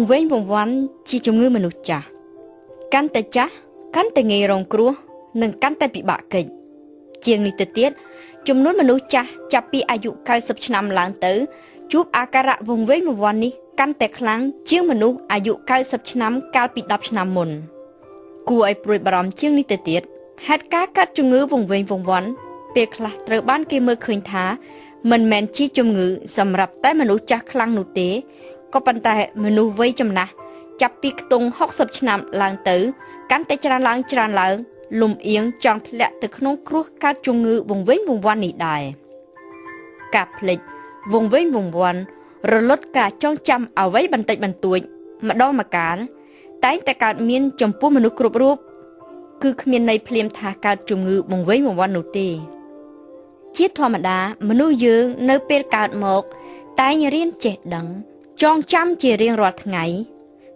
vùng vây vùng ván chỉ chung ngưមនុស្សចាស់កាន់តែចាស់កាន់តែងាយរងគ្រោះនិងកាន់តែពិបាកកិច្ចជាងនេះទៅទៀតចំនួនមនុស្សចាស់ចាប់ពីអាយុ90ឆ្នាំឡើងទៅជួបអាការៈវង្វេងវង្វាន់នេះកាន់តែខ្លាំងជាងមនុស្សអាយុ90ឆ្នាំកាលពី10ឆ្នាំមុនគួរឲ្យព្រួយបារម្ភជាងនេះទៅទៀតហេតុការណ៍កាត់ជំងឺវង្វេងវង្វាន់ពេលខ្លះត្រូវបានគេមើលឃើញថាមិនមែនជាជំងឺសម្រាប់តែមនុស្សចាស់ខ្លាំងនោះទេក៏ប៉ុន្តែមនុស្សវ័យចំណាស់ចាប់ពីខ្ទង់60ឆ្នាំឡើងទៅកាន់តែច្រើនឡើងលំអៀងចង់ធ្លាក់ទៅក្នុងគ្រោះកាត់ជំងឺវង្វេងវង្វាន់នេះដែរការភ្លេចវង្វេងវង្វាន់រលត់ការចងចាំអ្វីបន្តិចបន្តួចម្ដងម្កាលតែងតែកើតមានចំពោះមនុស្សគ្រប់រូបគឺគ្មានន័យភ្លាមថាកើតជំងឺវង្វេងវង្វាន់នោះទេជាធម្មតាមនុស្សយើងនៅពេលកើតមកតែងរៀនចេះដឹងចងចាំជារៀងរាល់ថ្ងៃ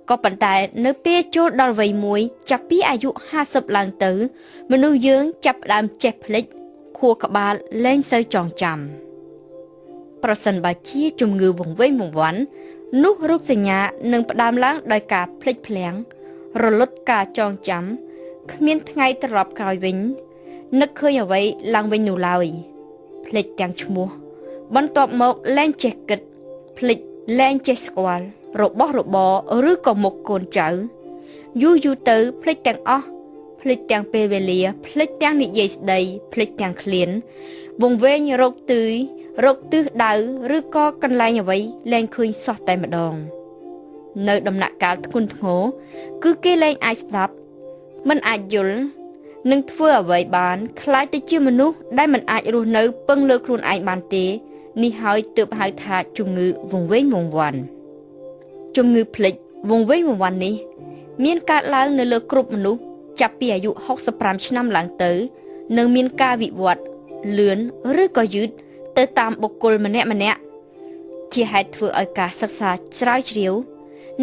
ក៏ប៉ុន្តែនៅពេលចូលដល់វ័យមួយចាប់ពីអាយុ50ឡើងទៅមនុស្សយើងចាប់ផ្ដើមចេះភ្លេចខួរក្បាលលែងសូវចងចាំប្រសិនបើជាជំងឺវង្វេងវង្វាន់នោះរូបសញ្ញានឹងផ្ដើមឡើងដោយការភ្លេចភ្លាំងរលត់ការចងចាំគ្មានថ្ងៃត្រឡប់ក្រោយវិញនឹកឃើញអ្វីឡើងវិញនោះឡើយភ្លេចទាំងឈ្មោះបន្ទាប់មកលែងចេះគិតភ្លេចលែងចេះស្គាល់របស់របរឬក៏មុខកូនចៅយូរទៅភ្លេចទាំងអស់ភ្លេចទាំងពេលវេលាភ្លេចទាំងនិយាយស្ដីភ្លេចទាំងឃ្លានវង្វេងរកទិសដៅឬក៏កន្លែងអ្វីលែងឃើញសោះតែម្ដងនៅដំណាក់កាលធ្ងន់ធ្ងរគឺគេលែងអាចស្ដាប់មិនអាចយល់នឹងធ្វើអ្វីបានខ្លាចទៅជាមនុស្សដែលមិនអាចរស់នៅពឹងលើខ្លួនឯងបានទេនេះហើយទើបហៅថាជំងឺវង្វេងវង្វាន់ជំងឺភ្លេចវង្វេងវង្វាន់នេះមានកើតឡើងនៅលើគ្រប់មនុស្សចាប់ពីអាយុ65ឆ្នាំឡើងទៅនិងមានការវិវត្តលឿនឬក៏យឺតទៅតាមបុគ្គលម្នាក់ជាហេតុធ្វើឲ្យការសិក្សាស្រាវជ្រាវ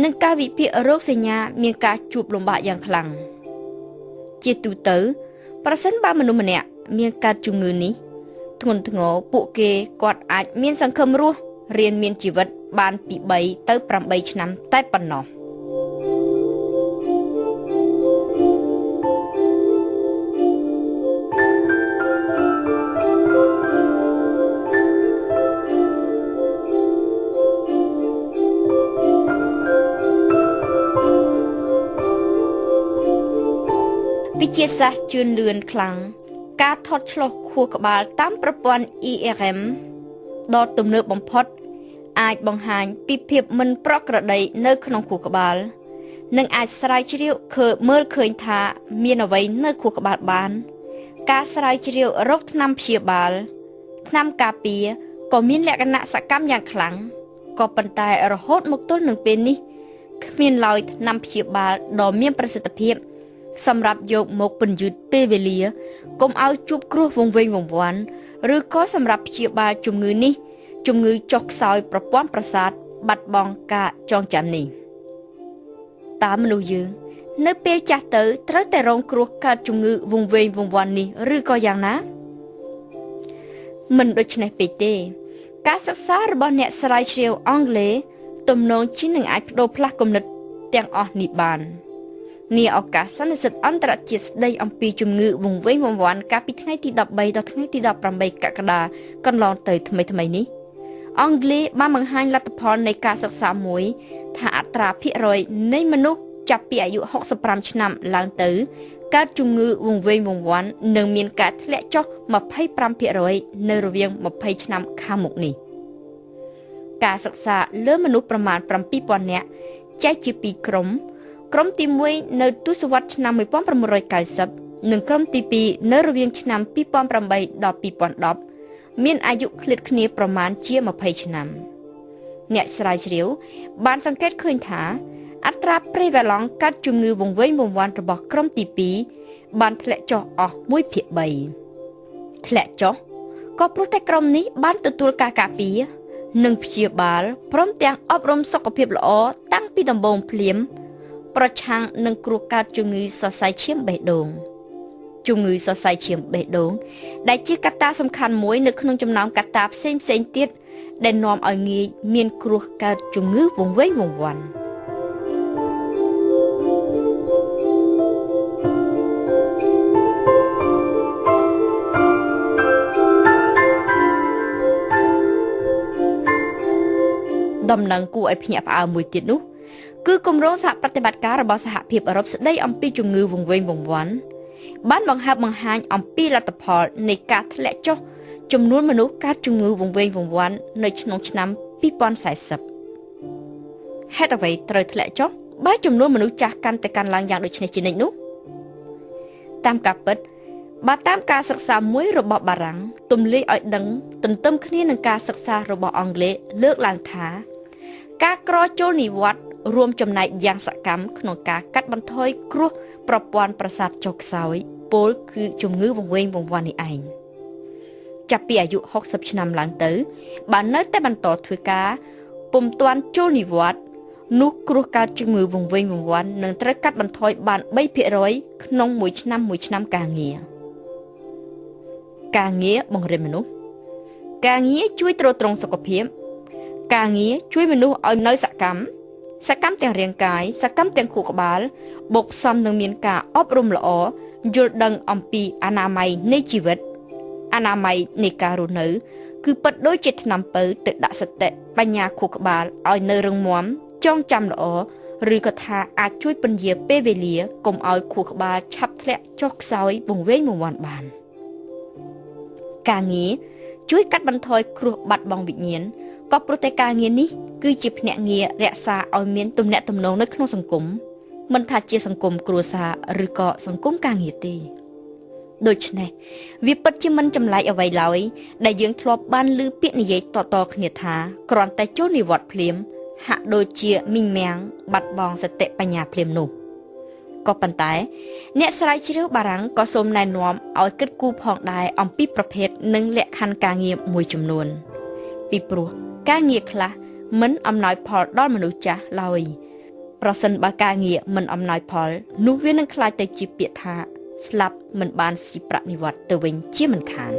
និងការវិភាគរោគសញ្ញាមានការជួបលំបាកយ៉ាងខ្លាំងជាទូទៅប្រសិនបើមនុស្សម្នាក់មានកើតជំងឺនេះធ្ងន់ធ្ងរពួកគេគាត់អាចមានសង្ឃឹមរស់រៀនមានជីវិតបានពី3ទៅ8ឆ្នាំតែប៉ុណ្ណោះវិទ្យាសាស្ត្រជឿនលឿនខ្លាំងការថតឆ្លុះខួរក្បាលតាមប្រព័ន្ធ ERM ដ៏ទំនើបបំផុតអាចបង្ហាញពីភាពមិនប្រក្រតីនៅក្នុងខួរក្បាលនិងអាចស្រាវជ្រាវមើលឃើញថាមានអ្វីនៅខួរក្បាលបានការស្រាវជ្រាវរោគថ្នាំព្យាបាលថ្នាំការពារក៏មានលក្ខណៈសកម្មយ៉ាងខ្លាំងក៏ប៉ុន្តែរហូតមកទល់នឹងពេលនេះគ្មានឡើយថ្នាំព្យាបាលដ៏មានប្រសិទ្ធភាពសម្រាប់យកមកពន្យឺតពេលវេលាកុំឲ្យជួបគ្រោះវង្វេងវង្វាន់ឬក៏សម្រាប់ព្យាបាលជំងឺនេះជំងឺចុះខ្សោយប្រព័ន្ធប្រសាទបាត់បង់ការចងចាំនេះតើមនុស្សយើងនៅពេលចាស់ទៅត្រូវតែរងគ្រោះកើតជំងឺវង្វេងវង្វាន់នេះឬក៏យ៉ាងណាមិនដូច្នេះពេកទេការសិក្សារបស់អ្នកស្រាវជ្រាវអង់គ្លេសទំនងជានឹងអាចបដូរផ្លាស់គំនិតទាំងអស់នេះបាននាឱកាសសន្និសីទអន្តរជាតិស្ដីអំពីជំងឺវង្វេងវង្វាន់កាលពីថ្ងៃទី13ដល់ថ្ងៃទី18កក្កដាកន្លងទៅថ្មីនេះអង់គ្លេសបានបង្ហាញលទ្ធផលនៃការសិក្សាមួយថាអត្រាភាគរយនៃមនុស្សចាប់ពីអាយុ65ឆ្នាំឡើងទៅកើតជំងឺវង្វេងវង្វាន់នឹងមានការធ្លាក់ចុះ 25% នៅរវាង20ឆ្នាំខាងមុខនេះការសិក្សាលើមនុស្សប្រមាណ 7,000 នាក់ចែកជា2ក្រុមទី1នៅទសវត្សរ៍ឆ្នាំ1990និងក្រុមទី2នៅរវាងឆ្នាំ2008ដល់2010មានអាយុឃ្លាតគ្នាប្រមាណជា20ឆ្នាំអ្នកស្រាវជ្រាវបានសង្កេតឃើញថាអត្រាព្រីវ៉ាឡង់កាត់ជំងឺវង្វេងវង្វាន់របស់ក្រុមទី2បានធ្លាក់ចុះអស់ 1/3 ធ្លាក់ចុះក៏ព្រោះតែក្រុមនេះបានទទួលការការពារនិងព្យាបាលព្រមទាំងអប់រំសុខភាពល្អតាំងពីដំបូងភ្លាមប្រឆាំងនឹងគ្រោះកើតជំងឺសរសៃឈាមបេះដូងជំងឺសរសៃឈាមបេះដូងដែលជាកត្តាសំខាន់មួយនៅក្នុងចំណោមកត្តាផ្សេងទៀតដែលនាំឲ្យងាយមានគ្រោះកើតជំងឺវង្វេងវង្វាន់ ដំណឹងគួរឲ្យភ្ញាក់ផ្អើលមួយទៀតនោះគឺគម្រោងសហប្រតិបត្តិការរបស់សហភាពអឺរ៉ុបស្ដីអំពីជំងឺវង្វេងវង្វាន់បានបង្ហើបបង្ហាញអំពីលទ្ធផលនៃការធ្លាក់ចុះចំនួនមនុស្សកើតជំងឺវង្វេងវង្វាន់នៅក្នុងឆ្នាំ2040ហេតុអ្វីត្រូវធ្លាក់ចុះបើចំនួនមនុស្សចាស់កាន់តែកើនឡើងយ៉ាងដូចនេះជានិច្ចនោះតាមការពិតបើតាមការសិក្សាមួយរបស់បារាំងទម្លាយឲ្យដឹងទន្ទឹមគ្នានឹងការសិក្សារបស់អង់គ្លេសលើកឡើងថាការក្រចូលនិវត្តន៍រួមចំណែកយ៉ាងសកម្មក្នុងការកាត់បន្ថយគ្រោះប្រព័ន្ធប្រសាទចុះខ្សោយពោលគឺជំងឺវង្វេងវង្វាន់នេះឯងចាប់ពីអាយុ60ឆ្នាំឡើងទៅបើនៅតែបន្តធ្វើការពុំទាន់ចូលនិវត្តន៍នោះគ្រោះកើតជំងឺវង្វេងវង្វាន់នឹងត្រូវកាត់បន្ថយបាន 3% ក្នុងមួយឆ្នាំការងារបង្រៀនមនុស្សការងារជួយទ្រទ្រង់សុខភាពការងារជួយមនុស្សឲ្យនៅសកម្មទាំងរាងកាយសកម្មទាំងខួរក្បាលបូកផ្សំនឹងមានការអប់រំល្អយល់ដឹងអំពីអនាម័យនៃជីវិតអនាម័យនៃការរស់នៅគឺពិតដូចជាថ្នាំពៅទៅដាក់សតិបញ្ញាខួរក្បាលឲ្យនៅរឹងមាំចងចាំល្អឬក៏ថាអាចជួយពន្យាពេលវេលាកុំឲ្យខួរក្បាលឆាប់ធ្លាក់ចុះខ្សោយវង្វេងវង្វាន់បានការងារជួយកាត់បន្ថយគ្រោះបាត់បង់វិញ្ញាណក៏ព្រោះតែការងារនេះគឺជាភ្នាក់ងាររក្សាឲ្យមានទំនាក់ទំនងនៅក្នុងសង្គមមិនថាជាសង្គមគ្រួសារឬក៏សង្គមការងារទេដូច្នេះវាពិតជាមិនចម្លែកអ្វីឡើយដែលយើងធ្លាប់បានឮពាក្យនិយាយតៗគ្នាថាគ្រាន់តែចូលនិវត្តន៍ភ្លាមហាក់ដូចជាមីងមាំងបាត់បង់សតិបញ្ញាភ្លាមនោះក៏ប៉ុន្តែអ្នកស្រាវជ្រាវបារាំងក៏សូមណែនាំឲ្យគិតគូរផងដែរអំពីប្រភេទនិងលក្ខខណ្ឌការងារមួយចំនួនពីព្រោះការងារខ្លះមិនអំណោយផលដល់មនុស្សចាស់ឡើយប្រសិនបើការងារមិនអំណោយផលនោះវានឹងក្លាយទៅជាពាក្យថាស្លាប់មិនបានស៊ីប្រាក់និវត្តន៍ទៅវិញជាមិនខាន